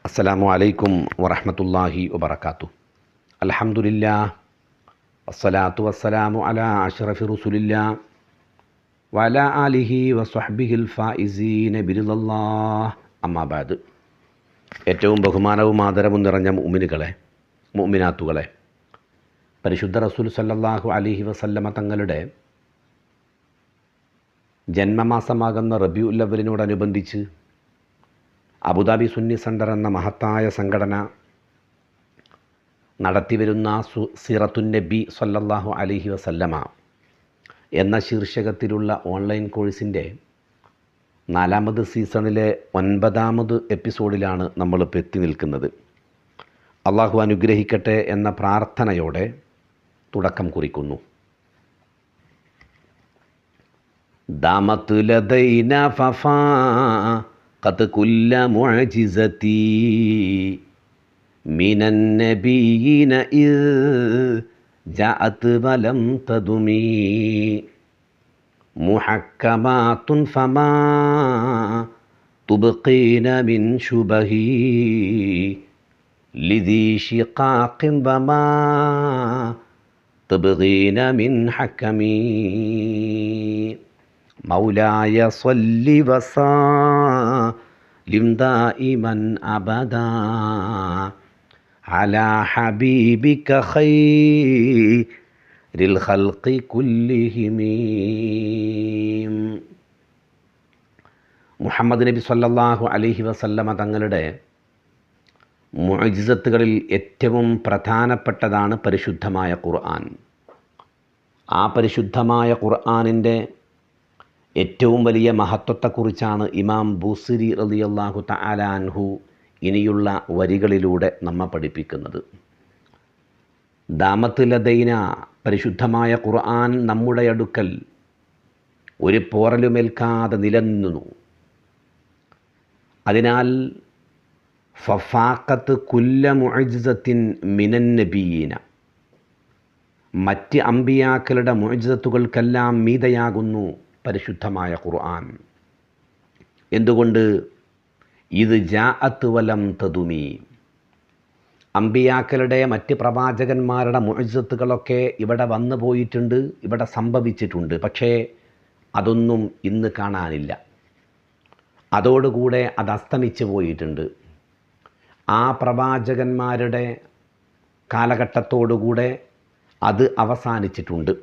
അസ്സലാമു അലൈക്കും വറഹ്മത്തുള്ളാഹി വബറകാതുഹു. അൽഹംദുലില്ലാഹ് വസ്സലാത്തു വസ്സലാമു അലാ അഷ്റഫി റസൂലില്ലാഹ് വഅലാ ആലിഹി വസ്വഹ്ബിഹിൽ ഫായിസീന ബിറിളല്ലാഹ്. അമ്മാ ബഅദ്. ഏറ്റവും ബഹുമാനവും ആദരവും നിറഞ്ഞ മുഅ്മിനുകളെ, മുഅ്മിനാത്തുകളെ, പരിശുദ്ധ റസൂൽ സല്ലല്ലാഹു അലൈഹി വസല്ലമ തങ്ങളുടെ ജന്മമാസമാകുന്ന റബീഉൽ അവ്വലിനോടനുബന്ധിച്ച് അബുദാബി സുന്നി സെൻ്റർ എന്ന മഹത്തായ സംഘടന നടത്തിവരുന്ന സീറത്തുൻ നബി സല്ലല്ലാഹു അലൈഹി വസല്ലമ എന്ന ശീർഷകത്തിലുള്ള ഓൺലൈൻ കോഴ്സിൻ്റെ 4ാമത് സീസണിലെ 9ാമത് എപ്പിസോഡിലാണ് നമ്മളിപ്പോൾ എത്തി നിൽക്കുന്നത്. അള്ളാഹു അനുഗ്രഹിക്കട്ടെ എന്ന പ്രാർത്ഥനയോടെ തുടക്കം കുറിക്കുന്നു. ദാമത്ത് ലദൈന ഫഫാ قد كل معجزتي من النبيين إذ جاءت ولم تدمي محكمات فما تبقين من شبهي لذي شقاق وما تبغين من حكمي مولاي صل وسلم دائما أبدا على حبيبك خير الخلق كلهم. മുഹമ്മദ് നബി സല്ലല്ലാഹു അലൈഹി വസല്ലമ തങ്ങളുടെ മുഅ്ജിസത്തുകളിൽ ഏറ്റവും പ്രധാനപ്പെട്ടതാണ് പരിശുദ്ധമായ ഖുർആൻ. ആ പരിശുദ്ധമായ ഖുർആനിൻ്റെ ഏറ്റവും വലിയ മഹത്വത്തെക്കുറിച്ചാണ് ഇമാം ബൂസിരി റളിയല്ലാഹു തആല അൻഹു ഇനിയുള്ള വരികളിലൂടെ നമ്മെ പഠിപ്പിക്കുന്നത്. ദാമത്ത് ലദൈന, പരിശുദ്ധമായ ഖുർആൻ നമ്മുടെ അടുക്കൽ ഒരു പോറലുമേൽക്കാതെ നിലനിന്നു. അതിനാൽ ഫഫാഖത്ത് കുല്ല മുഅ്ജിസത്തിൻ മിനൻ നബിയീന, മറ്റ് അമ്പിയാക്കളുടെ മുഅ്ജിസത്തുകൾക്കെല്ലാം മീതയാകുന്നു പരിശുദ്ധമായ ഖുർആൻ. എന്തുകൊണ്ട്? ഇത് ജാഅത്ത് വലം തദുമി, അമ്പിയാക്കളുടെ മറ്റ് പ്രവാചകന്മാരുടെ മുഅ്ജിസത്തുകളൊക്കെ ഇവിടെ വന്നു പോയിട്ടുണ്ട്, ഇവിടെ സംഭവിച്ചിട്ടുണ്ട്. പക്ഷേ അതൊന്നും ഇന്ന് കാണാനില്ല. അതോടുകൂടെ അത് അസ്തമിച്ചു പോയിട്ടുണ്ട്. ആ പ്രവാചകന്മാരുടെ കാലഘട്ടത്തോടുകൂടെ അത് അവസാനിച്ചിട്ടുണ്ട്.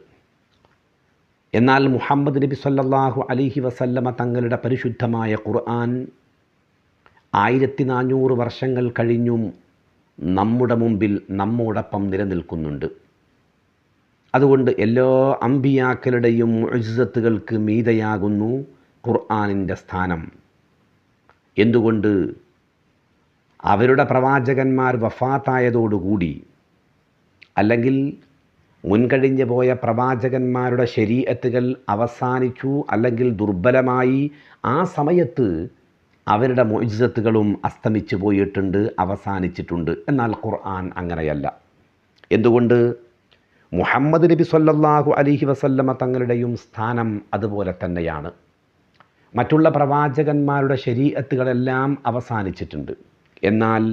എന്നാൽ മുഹമ്മദ് നബി സല്ലല്ലാഹു അലൈഹി വസല്ലമ തങ്ങളുടെ പരിശുദ്ധമായ ഖുർആൻ 1400 വർഷങ്ങൾ കഴിഞ്ഞും നമ്മുടെ മുമ്പിൽ നമ്മോടൊപ്പം നിലനിൽക്കുന്നുണ്ട്. അതുകൊണ്ട് എല്ലാ അമ്പിയാക്കളുടെയും മുഅ്ജിസത്തുകൾക്ക് മീതയാകുന്നു ഖുർആനിൻ്റെ സ്ഥാനം. എന്തുകൊണ്ട്? അവരുടെ പ്രവാചകന്മാർ വഫാത്തായതോടുകൂടി, അല്ലെങ്കിൽ മുൻകഴിഞ്ഞു പോയ പ്രവാചകന്മാരുടെ ശരീഅത്തുകൾ അവസാനിച്ചു, അല്ലെങ്കിൽ ദുർബലമായി. ആ സമയത്ത് അവരുടെ മുഅ്ജിസത്തുകളും അസ്തമിച്ചു പോയിട്ടുണ്ട്, അവസാനിച്ചിട്ടുണ്ട്. എന്നാൽ ഖുർആൻ അങ്ങനെയല്ല. എന്തുകൊണ്ട്? മുഹമ്മദ് നബി സല്ലല്ലാഹു അലൈഹി വസല്ലമ തങ്ങളുടെയും സ്ഥാനം അതുപോലെ തന്നെയാണ്. മറ്റുള്ള പ്രവാചകന്മാരുടെ ശരീഅത്തുകളെല്ലാം അവസാനിച്ചിട്ടുണ്ട്. എന്നാൽ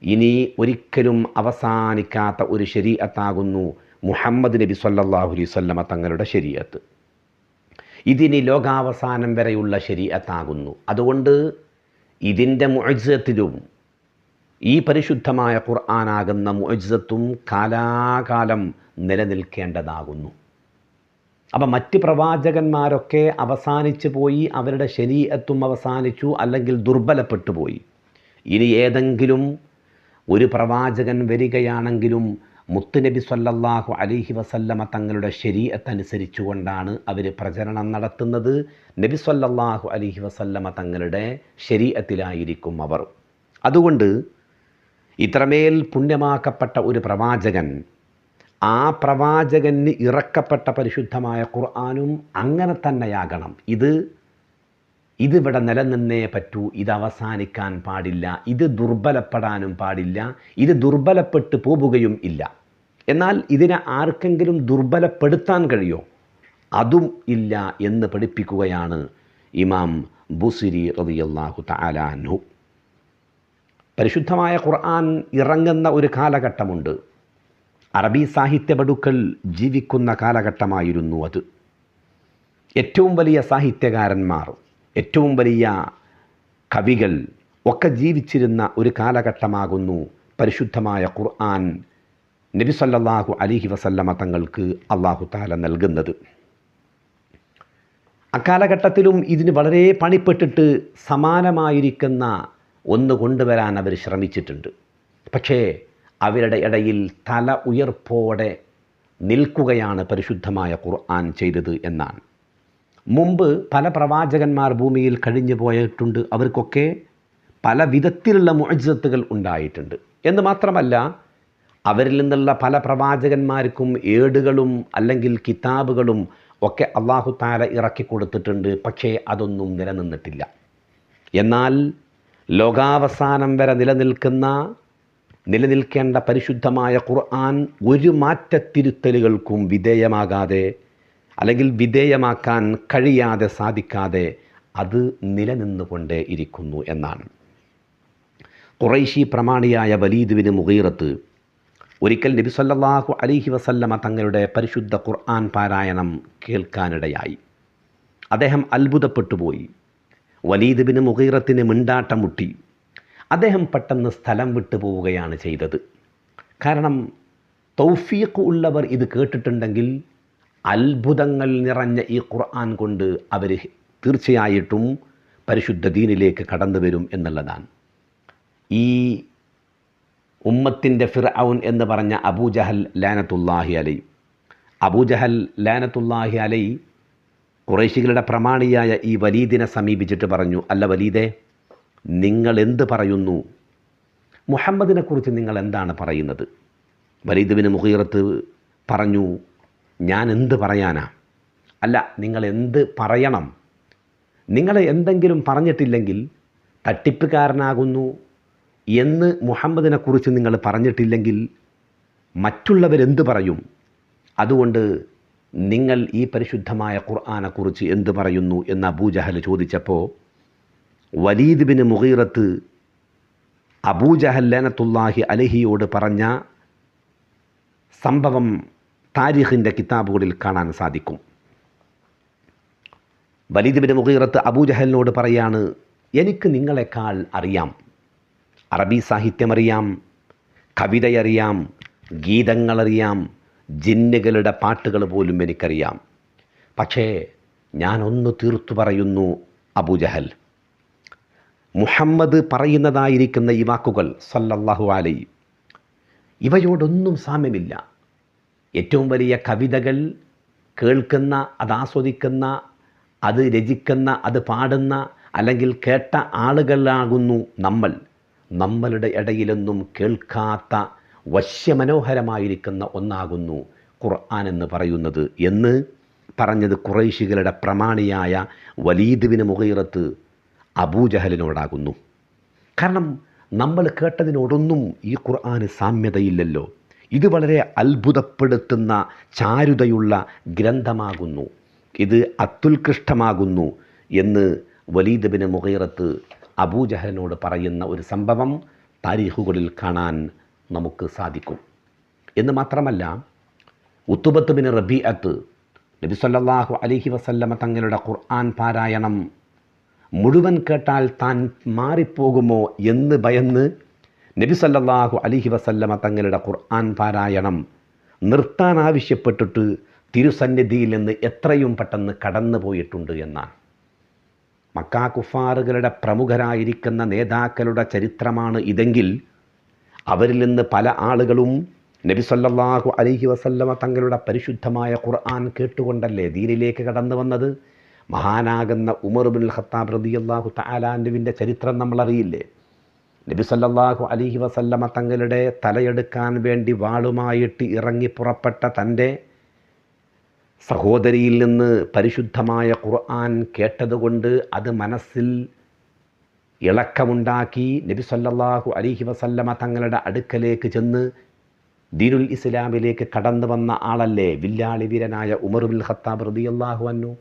ഇനി ഒരിക്കലും അവസാനിക്കാത്ത ഒരു ശരീഅത്താകുന്നു മുഹമ്മദ് നബി സല്ലല്ലാഹു അലൈഹി വസല്ലമ തങ്ങളുടെ ശരീഅത്ത്. ഇതിനി ലോകാവസാനം വരെയുള്ള ശരീഅത്താകുന്നു. അതുകൊണ്ട് ഇതിൻ്റെ മുഅ്ജിസത്തിലും ഈ പരിശുദ്ധമായ ഖുർആനാകുന്ന മുഅ്ജിസത്തും കാലാകാലം നിലനിൽക്കേണ്ടതാകുന്നു. അപ്പം മറ്റ് പ്രവാചകന്മാരൊക്കെ അവസാനിച്ചു പോയി, അവരുടെ ശരീഅത്തും അവസാനിച്ചു, അല്ലെങ്കിൽ ദുർബലപ്പെട്ടു പോയി. ഇനി ഏതെങ്കിലും ഒരു പ്രവാചകൻ വരികയാണെങ്കിലും മുത്തുനബി സല്ലല്ലാഹു അലൈഹി വസല്ലമ തങ്ങളുടെ ശരീഅത്ത് അനുസരിച്ചുകൊണ്ടാണ് അവർ പ്രചരണം നടത്തുന്നത്. നബി സല്ലല്ലാഹു അലൈഹി വസല്ലമ തങ്ങളുടെ ശരീഅത്തിലായിരിക്കും അവർ. അതുകൊണ്ട് ഇത്രമേൽ പുണ്യമാക്കപ്പെട്ട ഒരു പ്രവാചകൻ, ആ പ്രവാചകന് ഇറക്കപ്പെട്ട പരിശുദ്ധമായ ഖുർആനും അങ്ങനെ തന്നെയാകണം. ഇതിവിടെ നിലനിന്നേ പറ്റൂ, ഇത് അവസാനിക്കാൻ പാടില്ല, ഇത് ദുർബലപ്പെടാനും പാടില്ല, ഇത് ദുർബലപ്പെട്ടു പോവുകയും ഇല്ല. എന്നാൽ ഇതിനെ ആർക്കെങ്കിലും ദുർബലപ്പെടുത്താൻ കഴിയോ? അതും ഇല്ല എന്ന് പഠിപ്പിക്കുകയാണ് ഇമാം ബുസിരി റളിയല്ലാഹു തആല അൻഹു. പരിശുദ്ധമായ ഖുർആൻ ഇറങ്ങുന്ന ഒരു കാലഘട്ടമുണ്ട്. അറബി സാഹിത്യപടുക്കൾ ജീവിക്കുന്ന കാലഘട്ടമായിരുന്നു അത്. ഏറ്റവും വലിയ സാഹിത്യകാരന്മാർ, ഏറ്റവും വലിയ കവികൾ ഒക്കെ ജീവിച്ചിരുന്ന ഒരു കാലഘട്ടമാകുന്നു പരിശുദ്ധമായ ഖുർആൻ നബി സല്ലല്ലാഹു അലൈഹി വസല്ലമ തങ്ങൾക്ക് അല്ലാഹു തആല നൽകുന്നത്. അക്കാലഘട്ടത്തിലും ഇതിന് വളരെ പണിപ്പെട്ടിട്ട് സമാനമായിരിക്കുന്ന ഒന്ന് കൊണ്ടുവരാൻ അവർ ശ്രമിച്ചിട്ടുണ്ട്. പക്ഷേ അവരുടെ ഇടയിൽ തല ഉയർപ്പോടെ നിൽക്കുകയാണ് പരിശുദ്ധമായ ഖുർആൻ ചെയ്തത് എന്നാണ്. മുമ്പ് പല പ്രവാചകന്മാർ ഭൂമിയിൽ കഴിഞ്ഞു പോയിട്ടുണ്ട്. അവർക്കൊക്കെ പല വിധത്തിലുള്ള മുഅ്ജിസത്തുകൾ ഉണ്ടായിട്ടുണ്ട് എന്ന് മാത്രമല്ല, അവരിൽ നിന്നുള്ള പല പ്രവാചകന്മാർക്കും ഏടുകളും അല്ലെങ്കിൽ കിതാബുകളും ഒക്കെ അല്ലാഹു തആല ഇറക്കി കൊടുത്തിട്ടുണ്ട്. പക്ഷേ അതൊന്നും നിലനിന്നിട്ടില്ല. എന്നാൽ ലോകാവസാനം വരെ നിലനിൽക്കേണ്ട പരിശുദ്ധമായ ഖുർആൻ ഒരു മാറ്റത്തിരുത്തലുകൾക്കും വിധേയമാകാതെ അല്ലെങ്കിൽ വിധേയമാക്കാൻ കഴിയാതെ സാധിക്കാതെ അത് നിലനിന്നുകൊണ്ടേ ഇരിക്കുന്നു എന്നാണ്. ഖുറൈശി പ്രമാണിയായ വലീദ് ബിൻ മുഗീറത്ത് ഒരിക്കൽ നബി സല്ലല്ലാഹു അലൈഹി വസല്ലമ തങ്ങളുടെ പരിശുദ്ധ ഖുർആൻ പാരായണം കേൾക്കാനിടയായി. അദ്ദേഹം അത്ഭുതപ്പെട്ടുപോയി. വലീദ് ബിൻ മുഗീറത്തിന് മിണ്ടാട്ടം മുട്ടി. അദ്ദേഹം പെട്ടെന്ന് സ്ഥലം വിട്ടു പോവുകയാണ് ചെയ്തത്. കാരണം തൗഫീഖ് ഉള്ളവർ ഇത് കേട്ടിട്ടുണ്ടെങ്കിൽ അത്ഭുതങ്ങൾ നിറഞ്ഞ ഈ ഖുർആൻ കൊണ്ട് അവർ തീർച്ചയായിട്ടും പരിശുദ്ധ ദീനിലേക്ക് കടന്നു വരും എന്നുള്ളതാണ്. ഈ ഉമ്മത്തിൻ്റെ ഫിർഔൻ എന്ന് പറഞ്ഞ അബൂജഹൽ ലാനത്തുല്ലാഹി അലൈഹി, അബൂജഹൽ ലാനത്തുല്ലാഹി അലൈഹി ഖുറൈശികളുടെ പ്രമാണിയായ ഈ വലീദിനെ സമീപിച്ചിട്ട് പറഞ്ഞു, അല്ല വലീദേ, നിങ്ങൾ എന്ത് പറയുന്നു? മുഹമ്മദിനെ കുറിച്ച് നിങ്ങൾ എന്താണ് പറയുന്നത്? വലീദ് ബിൻ മുഗീറത്ത് പറഞ്ഞു, ഞാൻ എന്ത് പറയാനാ? അല്ല, നിങ്ങൾ എന്ത് പറയണം? നിങ്ങൾ എന്തെങ്കിലും പറഞ്ഞിട്ടില്ലെങ്കിൽ തട്ടിപ്പുകാരനാകുന്നു എന്ന് മുഹമ്മദിനെക്കുറിച്ച് നിങ്ങൾ പറഞ്ഞിട്ടില്ലെങ്കിൽ മറ്റുള്ളവരെന്ത് പറയും? അതുകൊണ്ട് നിങ്ങൾ ഈ പരിശുദ്ധമായ ഖുർആനെക്കുറിച്ച് എന്ത് പറയുന്നു എന്ന് അബൂജഹൽ ചോദിച്ചപ്പോൾ വലീദ് ബിൻ മുഗീറത്ത് അബൂജഹൽ ലഅനത്തുല്ലാഹി അലൈഹിയോട് പറഞ്ഞ സംഭവം താരീഖിൻ്റെ കിതാബുകളിൽ കാണാൻ സാധിക്കും. വലീദ് ബിൻ മുഗീറത്ത് അബൂജഹലിനോട് പറയാണ്, എനിക്ക് നിങ്ങളെക്കാൾ അറിയാം, അറബി സാഹിത്യമറിയാം, കവിതയറിയാം, ഗീതങ്ങളറിയാം, ജിന്നുകളുടെ പാട്ടുകൾ പോലും എനിക്കറിയാം. പക്ഷേ ഞാനൊന്ന് തീർത്തു പറയുന്നു അബൂജഹൽ, മുഹമ്മദ് പറയുന്നതായിരിക്കുന്ന ഈ വാക്കുകൾ സല്ലല്ലാഹു അലൈഹി, ഇവയോടൊന്നും സാമ്യമില്ല. ഏറ്റവും വലിയ കവിതകൾ കേൾക്കുന്ന, അത് ആസ്വദിക്കുന്ന, അത് രചിക്കുന്ന, അത് പാടുന്ന അല്ലെങ്കിൽ കേട്ട ആളുകളാകുന്നു നമ്മൾ. നമ്മളുടെ ഇടയിലൊന്നും കേൾക്കാത്ത വശ്യമനോഹരമായിരിക്കുന്ന ഒന്നാകുന്നു ഖുർആൻ എന്ന് പറയുന്നത് എന്ന് പറഞ്ഞത് ഖുറൈശികളുടെ പ്രമാണിയായ വലീദ് ബിൻ മുഗീറത്ത് അബൂജഹലിനോടാകുന്നു. കാരണം നമ്മൾ കേട്ടതിനോടൊന്നും ഈ ഖുർആന് സാമ്യതയില്ലല്ലോ. ഇത് വളരെ അത്ഭുതപ്പെടുത്തുന്ന ചാരുതയുള്ള ഗ്രന്ഥമാകുന്നു, ഇത് അത്യുത്കൃഷ്ടമാകുന്നു എന്ന് വലീദ് ബിൻ മുഗീറത്ത് അബൂജഹലിനോട് പറയുന്ന ഒരു സംഭവം താരീഖുകളിൽ കാണാൻ നമുക്ക് സാധിക്കും. എന്ന് മാത്രമല്ല, ഉത്തുബത്ത് ബിൻ റബീഅത്ത് നബി സല്ലല്ലാഹു അലൈഹി വസല്ലമ തങ്ങളുടെ ഖുർആൻ പാരായണം മുഴുവൻ കേട്ടാൽ താൻ മാറിപ്പോകുമോ എന്ന് ഭയന്ന് നബി സല്ലല്ലാഹു അലൈഹി വസല്ലമ തങ്ങളുടെ ഖുർആൻ പാരായണം നിർത്താൻ ആവശ്യപ്പെട്ടിട്ട് തിരുസന്നിധിയിൽ നിന്ന് എത്രയും പെട്ടെന്ന് കടന്നു പോയിട്ടുണ്ട് എന്നാണ്. മക്കാ കുഫാറുകളുടെ പ്രമുഖരായിരിക്കുന്ന നേതാക്കളുടെ ചരിത്രമാണ് ഇതെങ്കിൽ അവരിൽ നിന്ന് പല ആളുകളും നബി സല്ലല്ലാഹു അലൈഹി വസല്ലമ തങ്ങളുടെ പരിശുദ്ധമായ ഖുർആൻ കേട്ടുകൊണ്ടല്ലേ ദീനിലേക്ക് കടന്നു വന്നത്. മഹാനാകുന്ന ഉമർ ഇബ്നുൽ ഖത്താബ് റളിയല്ലാഹു തആല അൻഹുവിൻ്റെ ചരിത്രം നമ്മളറിയില്ലേ. നബി സല്ലല്ലാഹു അലൈഹി വസല്ലമ തങ്ങളുടെ തലയെടുക്കാൻ വേണ്ടി വാളുമായിട്ട് ഇറങ്ങി പുറപ്പെട്ട തൻ്റെ സഹോദരിയിൽ നിന്ന് പരിശുദ്ധമായ ഖുർആൻ കേട്ടതുകൊണ്ട് അത് മനസ്സിൽ ഇളക്കമുണ്ടാക്കി നബി സല്ലല്ലാഹു അലൈഹി വസല്ലമ തങ്ങളുടെ അടുക്കലേക്ക് ചെന്ന് ദീനുൽ ഇസ്ലാമിലേക്ക് കടന്നു വന്ന ആളല്ലേ വില്ലാളി വീരനായ ഉമർ ഇബ്നുൽ ഖത്താബ് റളിയല്ലാഹു അൻഹു.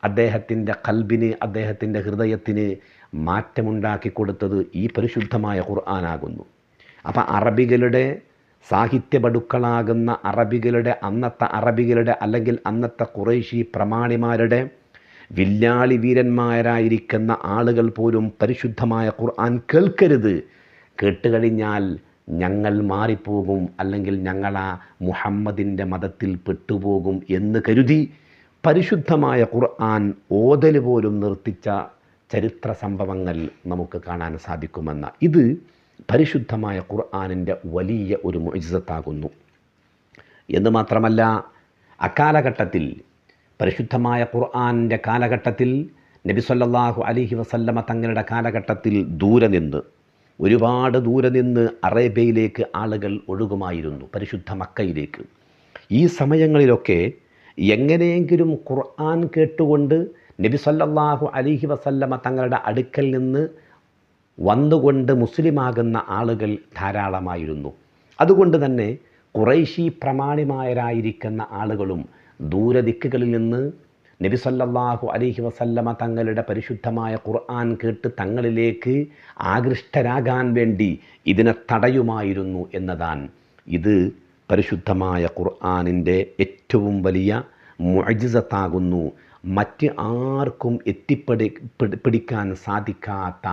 അദ്ദേഹത്തിൻ്റെ ഖൽബിന്, അദ്ദേഹത്തിൻ്റെ ഹൃദയത്തിന് മാറ്റമുണ്ടാക്കി കൊടുത്തത് ഈ പരിശുദ്ധമായ ഖുർആനാകുന്നു. അപ്പം അറബികളുടെ സാഹിത്യപടുക്കളാകുന്ന അന്നത്തെ അറബികളുടെ അല്ലെങ്കിൽ അന്നത്തെ ഖുറൈശി പ്രമാണിമാരുടെ വില്ലാളി വീരന്മാരായിരിക്കുന്ന ആളുകൾ പോലും പരിശുദ്ധമായ ഖുർആൻ കേൾക്കരുത്, കേട്ടുകഴിഞ്ഞാൽ ഞങ്ങൾ മാറിപ്പോകും, അല്ലെങ്കിൽ ഞങ്ങളാ മുഹമ്മദിൻ്റെ മതത്തിൽ പെട്ടുപോകും എന്ന് കരുതി പരിശുദ്ധമായ ഖുർആൻ ഓതൽ പോലും നിർത്തിച്ച ചരിത്ര സംഭവങ്ങൾ നമുക്ക് കാണാൻ സാധിക്കുമെന്ന ഇത് പരിശുദ്ധമായ ഖുർആനിൻ്റെ വലിയ ഒരു മുഅ്ജിസത്താകുന്നു. എന്ന് മാത്രമല്ല, അക്കാലഘട്ടത്തിൽ പരിശുദ്ധമായ ഖുർആനിൻ്റെ കാലഘട്ടത്തിൽ നബി സല്ലല്ലാഹു അലൈഹി വസല്ലമ തങ്ങളുടെ കാലഘട്ടത്തിൽ ഒരുപാട് ദൂരെ നിന്ന് അറേബ്യയിലേക്ക് ആളുകൾ ഒഴുകുമായിരുന്നു, പരിശുദ്ധ മക്കയിലേക്ക്. ഈ സമയങ്ങളിലൊക്കെ എങ്ങനെയെങ്കിലും ഖുർആൻ കേട്ടുകൊണ്ട് നബി സല്ലല്ലാഹു അലൈഹി വസല്ലമ തങ്ങളുടെ അടുക്കൽ നിന്ന് വന്നുകൊണ്ട് മുസ്ലിമാകുന്ന ആളുകൾ ധാരാളമായിരുന്നു. അതുകൊണ്ട് തന്നെ ഖുറൈശി പ്രമാണിമാരായിരിക്കുന്ന ആളുകളും ദൂരദിക്കുകളിൽ നിന്ന് നബി സല്ലല്ലാഹു അലൈഹി വസല്ലമ തങ്ങളുടെ പരിശുദ്ധമായ ഖുർആൻ കേട്ട് തങ്ങളിലേക്ക് ആകൃഷ്ടരാകാൻ വേണ്ടി ഇതിനെ തടയുമായിരുന്നു എന്നതാണ്. ഇത് പരിശുദ്ധമായ ഖുർആനിൻ്റെ ഏറ്റവും വലിയ മുഅ്ജിസത്താകുന്നു. മറ്റ് ആർക്കും പിടിക്കാൻ സാധിക്കാത്ത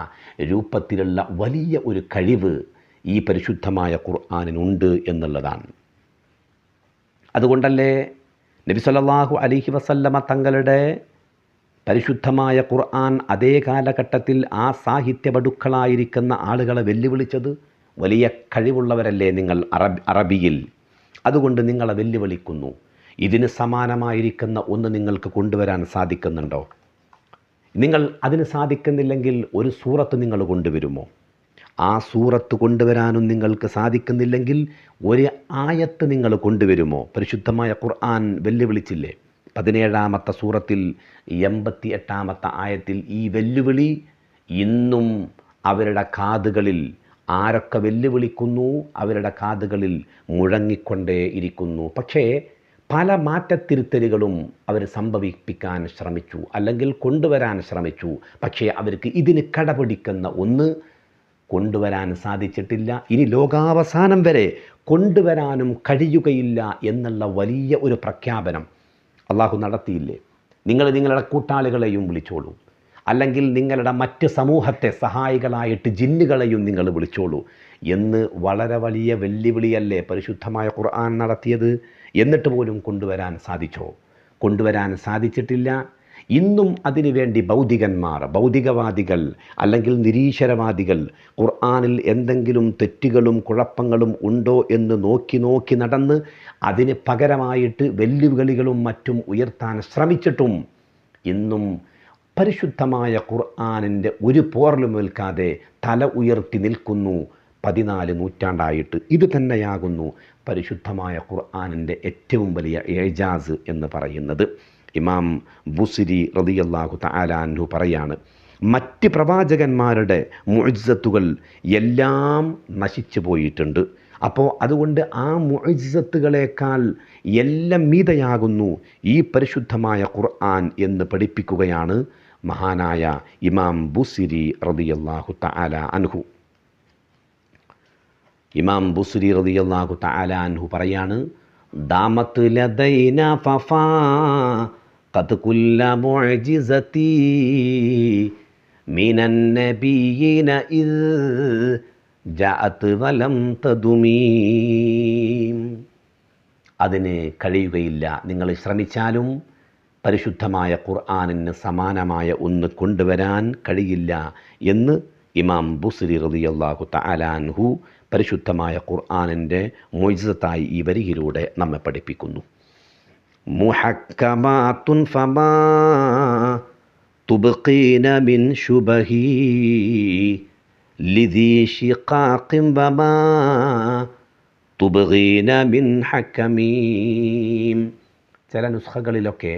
രൂപത്തിലുള്ള വലിയ ഒരു കഴിവ് ഈ പരിശുദ്ധമായ ഖുർആനിനുണ്ട് എന്നുള്ളതാണ്. അതുകൊണ്ടല്ലേ നബി സല്ലല്ലാഹു അലൈഹി വസല്ലമ തങ്ങളുടെ പരിശുദ്ധമായ ഖുർആൻ അതേ കാലഘട്ടത്തിൽ ആ സാഹിത്യപടുക്കളായിരിക്കുന്ന ആളുകളെ വെല്ലുവിളിച്ചത്. വലിയ കഴിവുള്ളവരല്ലേ നിങ്ങൾ അറബിയിൽ, അതുകൊണ്ട് നിങ്ങളെ വെല്ലുവിളിക്കുന്നു. ഇതിന് സമാനമായിരിക്കുന്ന ഒന്ന് നിങ്ങൾക്ക് കൊണ്ടുവരാൻ സാധിക്കുന്നുണ്ടോ? നിങ്ങൾ അതിന് സാധിക്കുന്നില്ലെങ്കിൽ ഒരു സൂറത്ത് നിങ്ങൾ കൊണ്ടുവരുമോ? ആ സൂറത്ത് കൊണ്ടുവരാനും നിങ്ങൾക്ക് സാധിക്കുന്നില്ലെങ്കിൽ ഒരു ആയത്ത് നിങ്ങൾ കൊണ്ടുവരുമോ? പരിശുദ്ധമായ ഖുർആൻ വെല്ലുവിളിച്ചില്ലേ? 17-ാമത്തെ സൂറത്തിൽ 88-ാമത്തെ ആയത്തിൽ ഈ വെല്ലുവിളി ഇന്നും അവരുടെ കാതുകളിൽ, ആരൊക്കെ വെല്ലുവിളിക്കുന്നു അവരുടെ കാതുകളിൽ മുഴങ്ങിക്കൊണ്ടേ ഇരിക്കുന്നു. പക്ഷേ പല മാറ്റത്തിരുത്തലുകളും അവർ സംഭവിപ്പിക്കാൻ ശ്രമിച്ചു, അല്ലെങ്കിൽ കൊണ്ടുവരാൻ ശ്രമിച്ചു. പക്ഷേ അവർക്ക് ഇതിന് കടപിടിക്കുന്ന ഒന്ന് കൊണ്ടുവരാൻ സാധിച്ചിട്ടില്ല. ഇനി ലോകാവസാനം വരെ കൊണ്ടുവരാനും കഴിയുകയില്ല എന്നുള്ള വലിയ ഒരു പ്രഖ്യാപനം അള്ളാഹു നടത്തിയില്ലേ? നിങ്ങൾ നിങ്ങളുടെ കൂട്ടാളികളെയും വിളിച്ചോളൂ, അല്ലെങ്കിൽ നിങ്ങളുടെ മറ്റ് സമൂഹത്തെ സഹായികളായിട്ട് ജിന്നുകളെയും നിങ്ങൾ വിളിച്ചോളൂ എന്ന് വളരെ വലിയ വെല്ലുവിളിയല്ലേ പരിശുദ്ധമായ ഖുർആൻ നടത്തിയത്? എന്നിട്ട് പോലും കൊണ്ടുവരാൻ സാധിച്ചോ? കൊണ്ടുവരാൻ സാധിച്ചിട്ടില്ല. ഇന്നും അതിനുവേണ്ടി ഭൗതികവാദികൾ അല്ലെങ്കിൽ നിരീശ്വരവാദികൾ ഖുർആനിൽ എന്തെങ്കിലും തെറ്റുകളും കുഴപ്പങ്ങളും ഉണ്ടോ എന്ന് നോക്കി നടന്ന് അതിന് പകരമായിട്ട് വെല്ലുവിളികളും മറ്റും ഉയർത്താൻ ശ്രമിച്ചിട്ടും ഇന്നും പരിശുദ്ധമായ ഖുർആനിൻ്റെ ഒരു പോറലും ഏൽക്കാതെ തല ഉയർത്തി നിൽക്കുന്നു 14 നൂറ്റാണ്ടായിട്ട്. ഇത് തന്നെയാകുന്നു പരിശുദ്ധമായ ഖുർആനിൻ്റെ ഏറ്റവും വലിയ ഏജാസ് എന്ന് പറയുന്നത്. ഇമാം ബുസ്രി റളിയല്ലാഹു തആല അൻഹു പറയാണ്, മറ്റ് പ്രവാചകന്മാരുടെ മുഅ്ജിസത്തുകൾ എല്ലാം നശിച്ചു പോയിട്ടുണ്ട്. അപ്പോൾ അതുകൊണ്ട് ആ മുഅ്ജിസത്തുകളേക്കാൾ എല്ലാം മീതയാകുന്നു ഈ പരിശുദ്ധമായ ഖുർആൻ എന്ന് പഠിപ്പിക്കുകയാണ് മഹാനായ ഇമാം ബുസ്രി റളിയല്ലാഹു തആല അൻഹു. ഇമാം ബുസ്രി റളിയല്ലാഹു തആല അൻഹു പറയാണ്, ദാമത്ത് ലദൈന ഫഫാ ഖദ് കുല്ല മുഅ്ജിസതി മിനൻ നബിയ്യിന ഇദ് ജഅത് വലം തദുമീം. അതിന് കഴിയുകയില്ല, നിങ്ങൾ ശ്രമിച്ചാലും പരിശുദ്ധമായ ഖുർആനിന് സമാനമായ ഒന്ന് കൊണ്ടുവരാൻ കഴിയില്ല എന്ന് ഇമാം ബുസ്രി റളിയല്ലാഹു തആല അൻഹു പരിശുദ്ധമായ ഖുർആനിൻ്റെ മുഅ്ജിസത്തായി ഈ വരിയിലൂടെ നമ്മെ പഠിപ്പിക്കുന്നു. മുഹക്കമാത്തുൻ ഫമാ തുബ്ഖീന മിൻ ശുബഹി ലിദി ശിഖാഖിൻ വമാ തുബ്ഖീന മിൻ ഹകമീം. ചില നുസ്ഖകളിലൊക്കെ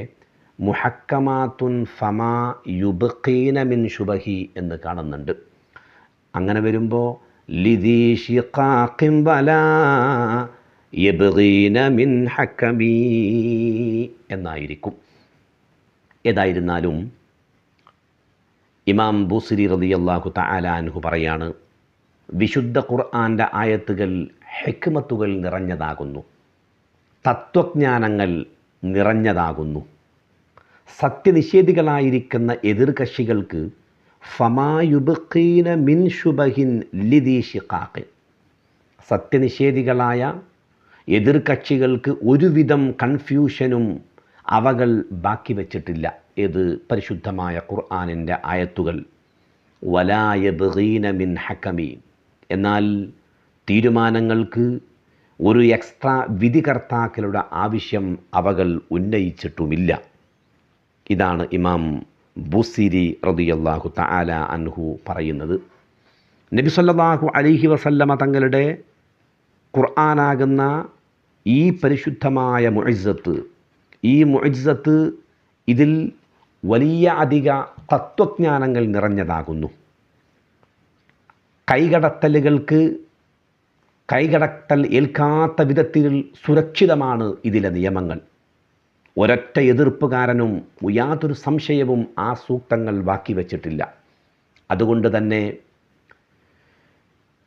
മുഹക്കമാത്തുൻ ഫമാ യുബ്ഖീന മിൻ ശുബഹി എന്ന് കാണുന്നുണ്ട്. അങ്ങനെ വരുമ്പോൾ ലിദി ശിഖാഖിൻ വലാ യബ്ഗീന മിൻ ഹകമീ എന്നായിരിക്കും. ഏതായിരുന്നാലും ഇമാം ബൂസിരി റളിയല്ലാഹു തആല അൻഹു പറയാണ്, വിശുദ്ധ ഖുർആൻ്റെ ആയത്തുകൾ ഹിക്മത്തുകൾ നിറഞ്ഞതാകുന്നു, തത്വജ്ഞാനങ്ങൾ നിറഞ്ഞതാകുന്നു. സത്യനിഷേധികളായിരിക്കുന്ന എതിർകക്ഷികൾക്ക് ഫമായുബ്ഖീന മിൻ ശുബഹിൻ ലിദീ ശിഖാഖ്, സത്യനിഷേധികളായ എതിർകക്ഷികൾക്ക് ഒരുവിധം കൺഫ്യൂഷനും അവകൾ ബാക്കി വച്ചിട്ടില്ല. ഏത്? പരിശുദ്ധമായ ഖുർആനിൻ്റെ ആയത്തുകൾ. വലാ യബ്ഗീന മിൻ ഹകമീൻ, എന്നാൽ തീരുമാനങ്ങൾക്ക് ഒരു എക്സ്ട്രാ വിധികർത്താക്കളുടെ ആവശ്യം അവകൾ ഉന്നയിച്ചിട്ടുമില്ല. ഇതാണ് ഇമാം ബുസിരി റളിയല്ലാഹു തആല അൻഹു പറയുന്നത്. നബി സല്ലല്ലാഹു അലൈഹി വസല്ലമ തങ്ങളുടെ ഖുർആനാകുന്ന ഈ പരിശുദ്ധമായ മുഅ്ജിസത്ത്, ഈ മുഅ്ജിസത്ത് ഇതിൽ വലിയ അധിക തത്വജ്ഞാനങ്ങൾ നിറഞ്ഞതാകുന്നു. കൈകടത്തൽ ഏൽക്കാത്ത വിധത്തിൽ സുരക്ഷിതമാണ് ഇതിലെ നിയമങ്ങൾ. ഒരൊറ്റ എതിർപ്പുകാരനും യാതൊരു സംശയവും ആ സൂക്തങ്ങൾ ബാക്കി വച്ചിട്ടില്ല. അതുകൊണ്ട് തന്നെ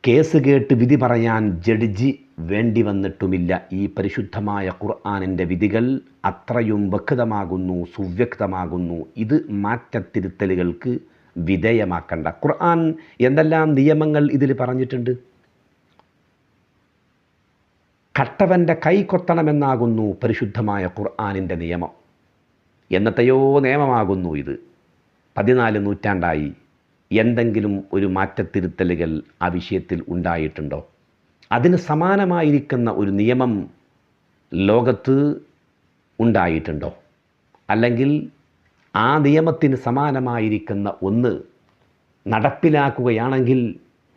കേസ് കേട്ട് വിധി പറയാൻ ജഡ്ജി വേണ്ടി വന്നിട്ടുമില്ല. ഈ പരിശുദ്ധമായ ഖുർആനിൻ്റെ വിധികൾ അത്രയും വ്യക്തമാകുന്നു, സുവ്യക്തമാകുന്നു. ഇത് മാറ്റത്തിരുത്തലുകൾക്ക് വിധേയമാക്കണ്ട. ഖുർആൻ എന്തെല്ലാം നിയമങ്ങൾ ഇതിൽ പറഞ്ഞിട്ടുണ്ട്. കട്ടവൻ്റെ കൈ കൊത്തണമെന്നാകുന്നു പരിശുദ്ധമായ ഖുർആനിൻ്റെ നിയമം. എന്നത്തെയോ നിയമമാകുന്നു ഇത്. 14 നൂറ്റാണ്ടായി എന്തെങ്കിലും ഒരു മാറ്റത്തിരുത്തലുകൾ ആ വിഷയത്തിൽ ഉണ്ടായിട്ടുണ്ടോ? അതിന് സമാനമായിരിക്കുന്ന ഒരു നിയമം ലോകത്ത് ഉണ്ടായിട്ടുണ്ടോ? അല്ലെങ്കിൽ ആ നിയമത്തിന് സമാനമായിരിക്കുന്ന ഒന്ന് നടപ്പിലാക്കുകയാണെങ്കിൽ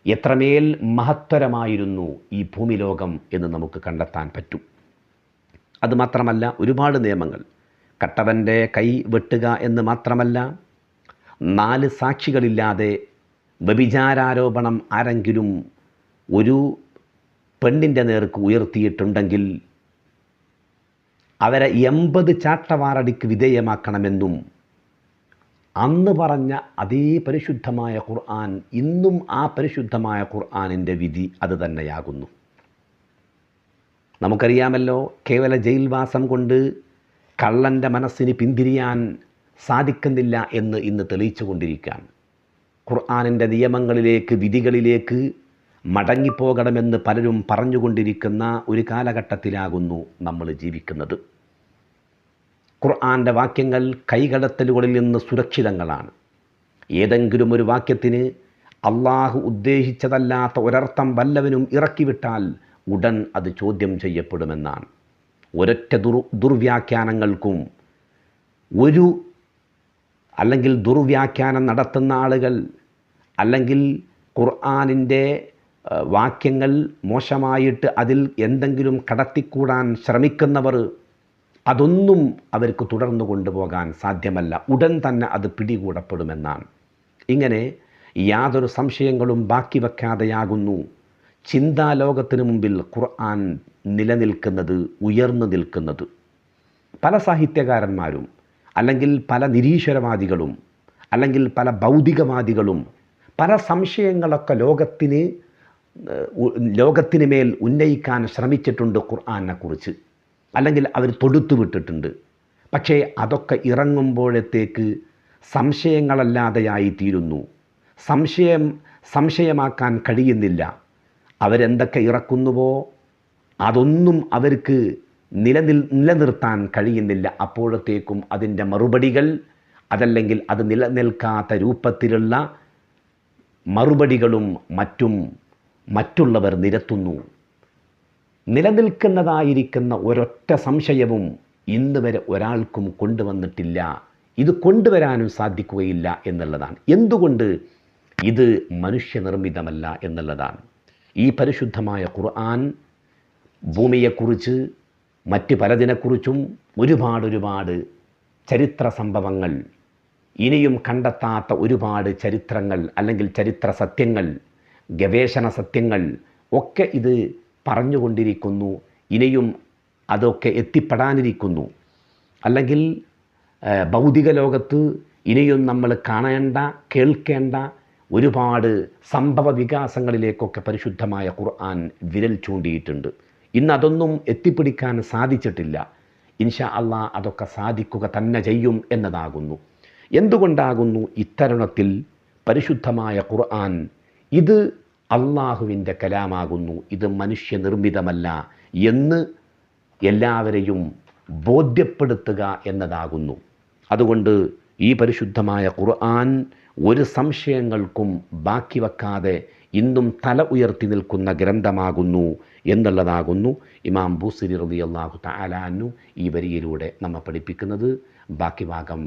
എത്രമേൽ മഹത്തരമായിരുന്നു ഈ ഭൂമിലോകം എന്ന് നമുക്ക് കണ്ടെത്താൻ പറ്റും. അതുമാത്രമല്ല, ഒരുപാട് നിയമങ്ങൾ. കട്ടവൻ്റെ കൈ വെട്ടുക എന്ന് മാത്രമല്ല, 4 സാക്ഷികളില്ലാതെ വ്യഭിചാരാരോപണം ആരെങ്കിലും ഒരു പെണ്ണിൻ്റെ നേർക്ക് ഉയർത്തിയിട്ടുണ്ടെങ്കിൽ അവരെ 80 ചാട്ടവാറടിക്ക് വിധേയമാക്കണമെന്നും അന്ന് പറഞ്ഞ അതേ പരിശുദ്ധമായ ഖുർആൻ ഇന്നും ആ പരിശുദ്ധമായ ഖുർആനിൻ്റെ വിധി അത് തന്നെയാകുന്നു. നമുക്കറിയാമല്ലോ, കേവല ജയിൽവാസം കൊണ്ട് കള്ളൻ്റെ മനസ്സിന് പിന്തിരിയാൻ സാധിക്കുന്നില്ല എന്ന് ഇന്ന് തെളിയിച്ചു കൊണ്ടിരിക്കുകയാണ്. ഖുർആനിൻ്റെ നിയമങ്ങളിലേക്ക്, വിധികളിലേക്ക് മടങ്ങിപ്പോകണമെന്ന് പലരും പറഞ്ഞുകൊണ്ടിരിക്കുന്ന ഒരു കാലഘട്ടത്തിലാകുന്നു നമ്മൾ ജീവിക്കുന്നത്. ഖുർആൻ്റെ വാക്യങ്ങൾ കൈകടത്തലുകളിൽ നിന്ന് സുരക്ഷിതങ്ങളാണ്. ഏതെങ്കിലും ഒരു വാക്യത്തിന് അള്ളാഹു ഉദ്ദേശിച്ചതല്ലാത്ത ഒരർത്ഥം വല്ലവനും ഇറക്കിവിട്ടാൽ ഉടൻ അത് ചോദ്യം ചെയ്യപ്പെടുമെന്നാണ്. ഒരൊറ്റ ദുർവ്യാഖ്യാനങ്ങൾക്കും അല്ലെങ്കിൽ ദുർവ്യാഖ്യാനം നടത്തുന്ന ആളുകൾ, അല്ലെങ്കിൽ ഖുർആനിൻ്റെ വാക്യങ്ങൾ മോശമായിട്ട് അതിൽ എന്തെങ്കിലും കടത്തിക്കൂടാൻ ശ്രമിക്കുന്നവർ, അതൊന്നും അവർക്ക് തുടർന്നു കൊണ്ടുപോകാൻ സാധ്യമല്ല. ഉടൻ തന്നെ അത് പിടികൂടപ്പെടുമെന്നാണ്. ഇങ്ങനെ യാതൊരു സംശയങ്ങളും ബാക്കി വയ്ക്കാതെയാകുന്നു ചിന്താലോകത്തിന് മുമ്പിൽ ഖുർആൻ നിലനിൽക്കുന്നത്, ഉയർന്നു നിൽക്കുന്നത്. പല സാഹിത്യകാരന്മാരും, അല്ലെങ്കിൽ പല നിരീശ്വരവാദികളും, അല്ലെങ്കിൽ പല ഭൗതികവാദികളും പല സംശയങ്ങളൊക്കെ ലോകത്തിന് മേൽ ഉന്നയിക്കാൻ ശ്രമിച്ചിട്ടുണ്ട് ഖുർആനെക്കുറിച്ച്, അല്ലെങ്കിൽ അവർ തൊടുത്തു വിട്ടിട്ടുണ്ട്. പക്ഷേ അതൊക്കെ ഇറങ്ങുമ്പോഴത്തേക്ക് സംശയങ്ങളല്ലാതെയായി തീരുന്നു. സംശയമാക്കാൻ കഴിയുന്നില്ല. അവരെന്തൊക്കെ ഇറക്കുന്നുവോ അതൊന്നും അവർക്ക് നിലനിർത്താൻ കഴിയുന്നില്ല. അപ്പോഴത്തേക്കും അതിൻ്റെ മറുപടികൾ, അതല്ലെങ്കിൽ അത് നിലനിൽക്കാത്ത രൂപത്തിലുള്ള മറുപടികളും മറ്റുള്ളവർ നിരത്തുന്നു. നിലനിൽക്കുന്നതായിരിക്കുന്ന ഒരൊറ്റ സംശയവും ഇന്ന് വരെ ഒരാൾക്കും കൊണ്ടുവന്നിട്ടില്ല. ഇത് കൊണ്ടുവരാനും സാധിക്കുകയില്ല എന്നുള്ളതാണ്. എന്തുകൊണ്ട്? ഇത് മനുഷ്യനിർമ്മിതമല്ല എന്നുള്ളതാണ്. ഈ പരിശുദ്ധമായ ഖുർആൻ ഭൂമിയെക്കുറിച്ച്, മറ്റ് പലതിനെക്കുറിച്ചും ഒരുപാട് ചരിത്ര സംഭവങ്ങൾ, ഇനിയും കണ്ടെത്താത്ത ഒരുപാട് ചരിത്രങ്ങൾ, അല്ലെങ്കിൽ ചരിത്ര സത്യങ്ങൾ, ഗവേഷണ സത്യങ്ങൾ ഒക്കെ ഇത് പറഞ്ഞുകൊണ്ടിരിക്കുന്നു. ഇനിയും അതൊക്കെ എത്തിപ്പെടാനിരിക്കുന്നു. അല്ലെങ്കിൽ ഭൗതിക ലോകത്ത് ഇനിയും നമ്മൾ കാണേണ്ട കേൾക്കേണ്ട ഒരുപാട് സംഭവ വികാസങ്ങളിലേക്കൊക്കെ പരിശുദ്ധമായ ഖുർആൻ വിരൽ ചൂണ്ടിയിട്ടുണ്ട്. ഇന്ന് അതൊന്നും എത്തിപ്പിടിക്കാൻ സാധിച്ചിട്ടില്ല. ഇൻഷാ അള്ളാഹ് അതൊക്കെ സാധിക്കുക തന്നെ ചെയ്യും എന്നതാകുന്നു. എന്തുകൊണ്ടാകുന്നു ഇത്തരുണത്തിൽ പരിശുദ്ധമായ ഖുർആൻ ഇത് അള്ളാഹുവിൻ്റെ കലാമാകുന്നു, ഇത് മനുഷ്യനിർമ്മിതമല്ല എന്ന് എല്ലാവരെയും ബോധ്യപ്പെടുത്തുക എന്നതാകുന്നു. അതുകൊണ്ട് ഈ പരിശുദ്ധമായ ഖുർആൻ ഒരു സംശയങ്ങൾക്കും ബാക്കി വെക്കാതെ ഇന്നും തല ഉയർത്തി നിൽക്കുന്ന ഗ്രന്ഥമാകുന്നു എന്നുള്ളതാകുന്നു ഇമാം ബൂസിരി റളിയല്ലാഹു തആല അൻഹു ഈ വരിയിലൂടെ നമ്മെ പഠിപ്പിക്കുന്നത്. ബാക്കി ഭാഗം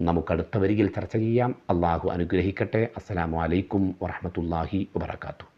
നമുക്കടുത്ത വരിയിൽ ചർച്ച ചെയ്യാം. അള്ളാഹു അനുഗ്രഹിക്കട്ടെ. അസ്സലാമു അലൈക്കും വറഹ്മത്തുള്ളാഹി വബറകാതുഹു.